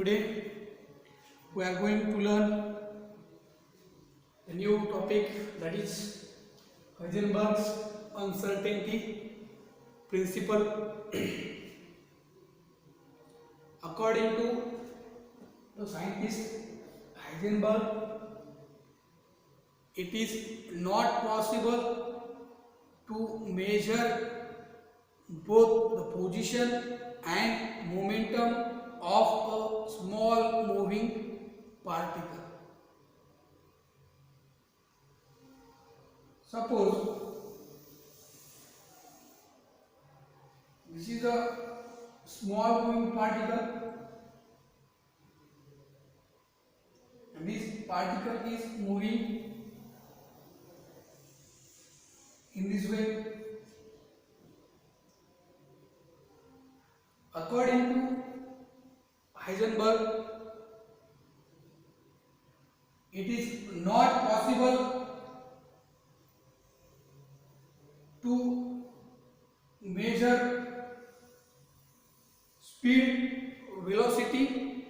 Today we are going to learn a new topic, that is Heisenberg's uncertainty principle. According to the scientist Heisenberg, it is not possible to measure both the position and momentum of a small moving particle. Suppose this is a small moving particle and this particle is moving in this way. According to Heisenberg, it is not possible to measure speed, velocity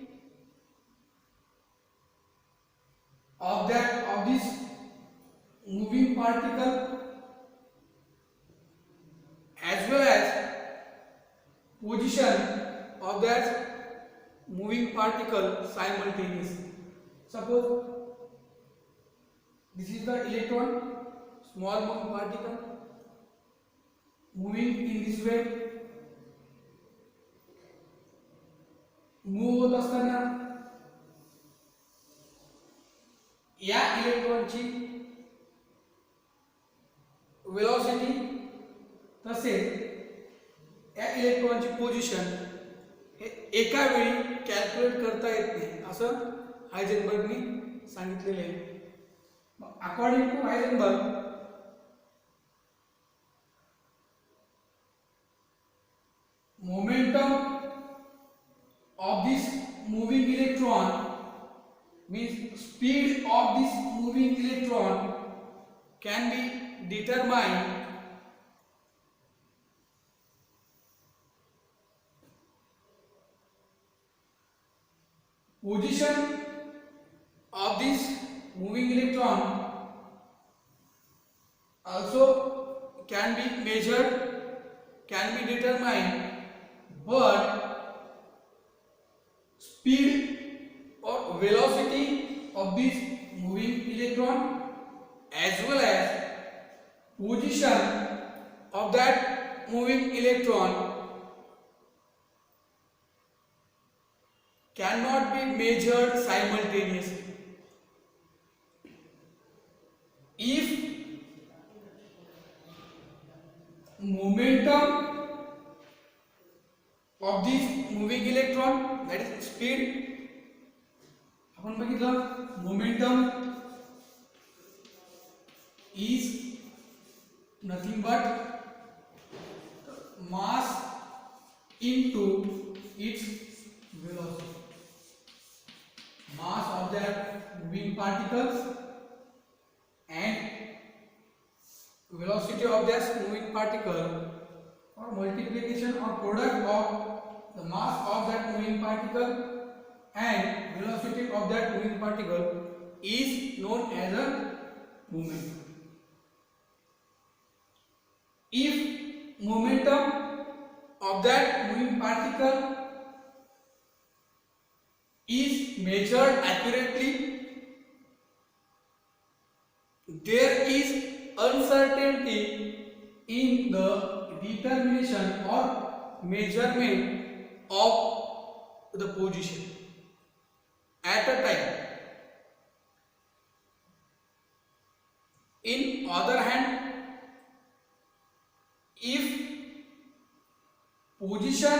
of this moving particle as well as position of that moving particle simultaneously. Suppose this is the electron, small moving particle, moving in this way. Move होत असताना या इलेक्ट्रॉनची velocity तसेच या इलेक्ट्रॉनची position हे एका वेळी calculate करता येत नाही असं हायझेनबर्गनी सांगितलेले आहे. According to Heisenberg, momentum of this moving electron means speed of this moving electron can be determined position of this moving electron also can be measured, can be determined, but speed or velocity of this moving electron as well as position of that moving electron cannot be measured simultaneously. If momentum of this moving electron, that is speed, आपण बघितलं momentum is nothing but mass into its velocity. Mass of that moving particles and velocity of that moving particle or multiplication or product of the mass of that moving particle and velocity of that moving particle is known as a momentum. If momentum of that moving particle is measured accurately, there is uncertainty in the determination or measurement of the position at a time. In other hand, if position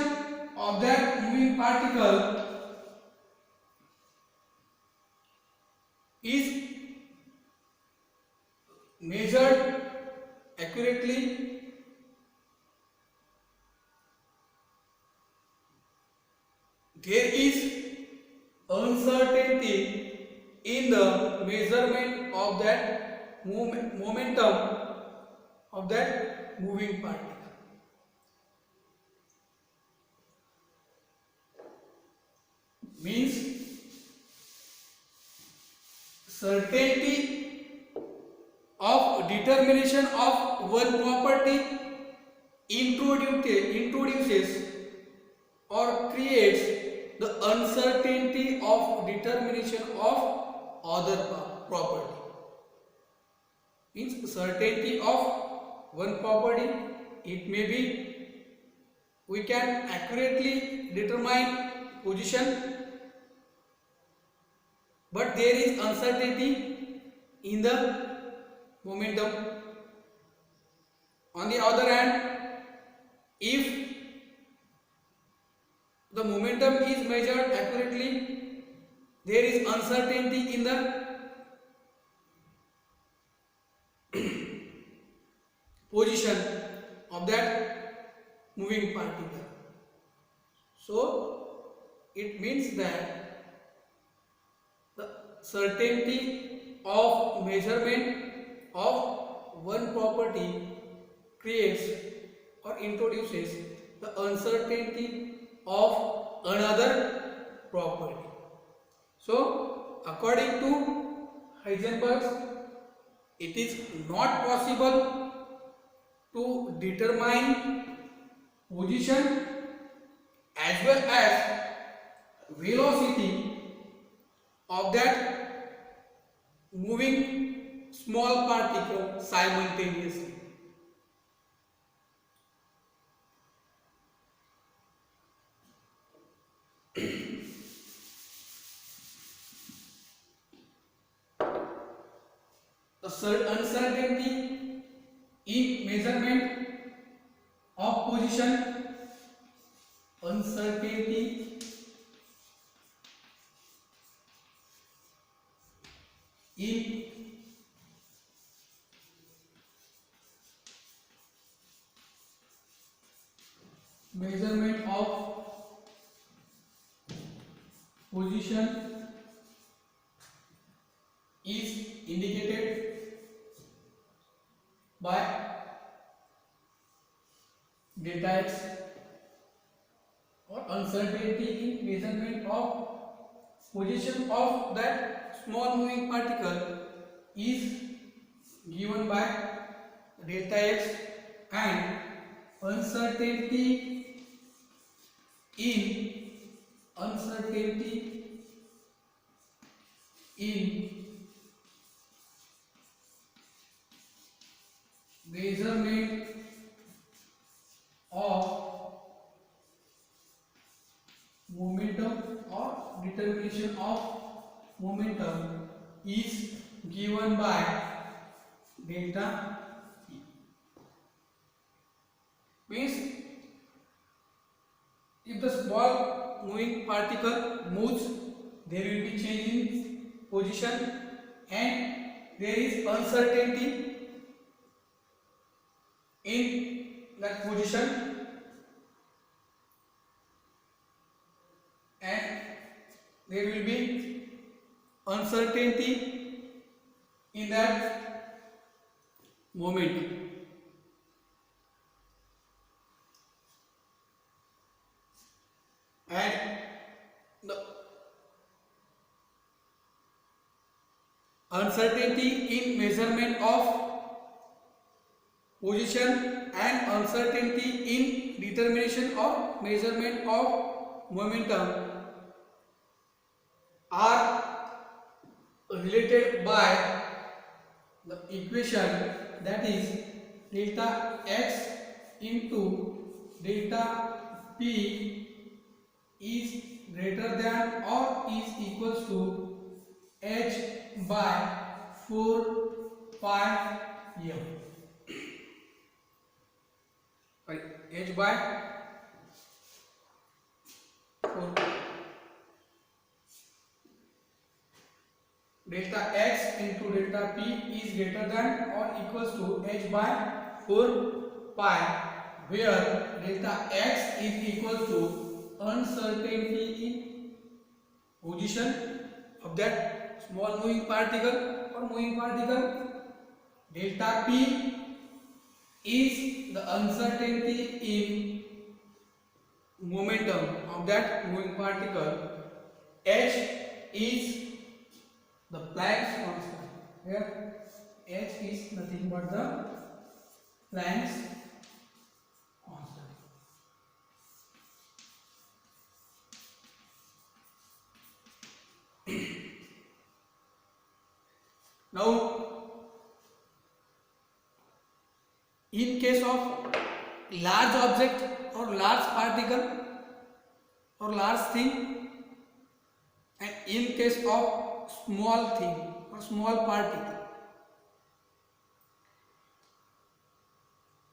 of that moving particle is measured accurately, there is uncertainty in the measurement of that momentum of that moving particle. Means certainty of determination of one property introduces or creates the uncertainty of determination of other property. Means certainty of one property, it may be we can accurately determine position, but there is uncertainty in the momentum. On the other hand, if the momentum is measured accurately, there is uncertainty in the position of that moving particle. So it means that the certainty of measurement of one property creates or introduces the uncertainty of another property. So according to Heisenberg, it is not possible to determine position as well as velocity of that moving small particle simultaneously. The uncertainty in measurement of position, uncertainty in measurement of position is indicated by delta x, or uncertainty in measurement of position of that small moving particle is given by delta x, and uncertainty in measurement of momentum or determination of momentum is given by delta E. Means if the small moving particle moves, there will be change in position and there is uncertainty in that position, and there will be uncertainty in that momentum. And the uncertainty in measurement of position and uncertainty in determination of measurement of momentum are related by the equation, that is delta x into delta p is greater than or is equals to h by 4 pi m. H by 4. Delta x into delta p is greater than or equals to h by 4 pi, where delta x is equal to uncertainty in position of that small moving particle or moving particle. Delta p is the uncertainty in momentum of that moving particle. H is the Planck's constant. Here h is nothing but the Planck's constant. Now, in case of large object or large particle or large thing, and in case of small thing or small particle,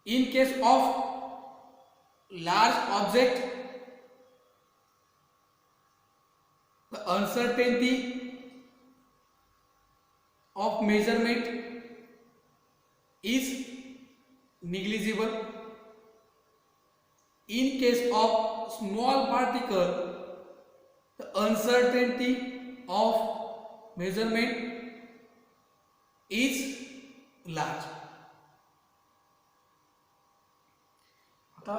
in case of large object, the uncertainty of measurement is negligible. In case of small particle, the uncertainty of measurement is large. आता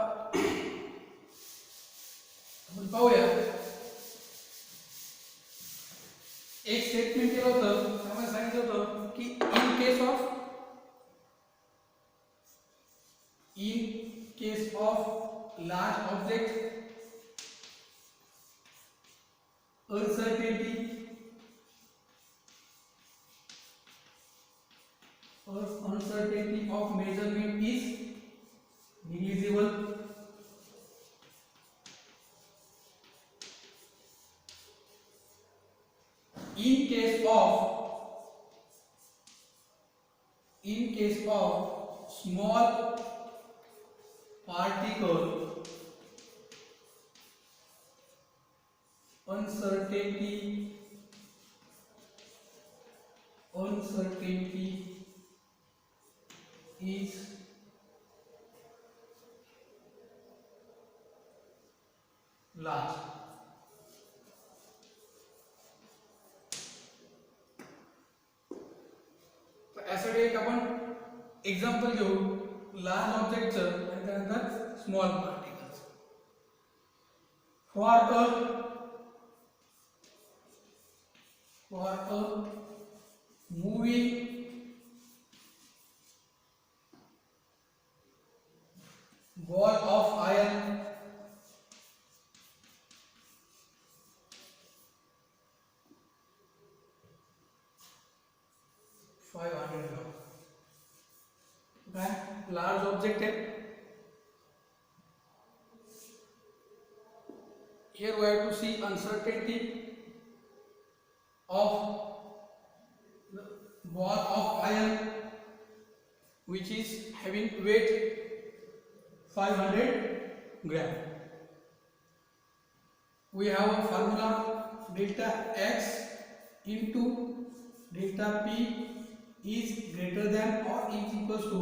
आपण पाहूया, एक statement केलं होतं, त्यामध्ये सांगितलं होतं की in case of large object, uncertainty of measurement is negligible. In case of small particle, uncertainty is large. तर यासाठी एक आपण एक्झाम्पल घेऊ लार्ज ऑब्जेक्टचं आणि त्यानंतर small particles. For a moving ball of iron, 500 grams. Okay, large object है. Here we have to see uncertainty of the ball of iron which is having weight 500 gram. We have a formula delta x into delta p is greater than or is equals to